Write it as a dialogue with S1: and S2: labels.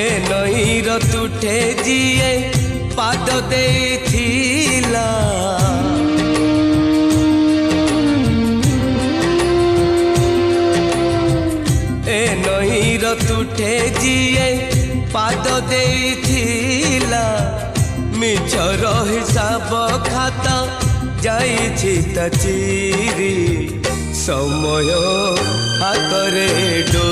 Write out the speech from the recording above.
S1: ए नईर तुठे जिए पाद देथिला ए नईर तुठे जिए पाद देथिला मिछर हिसाब खाता जाइछि त चिरी समय हातरे डो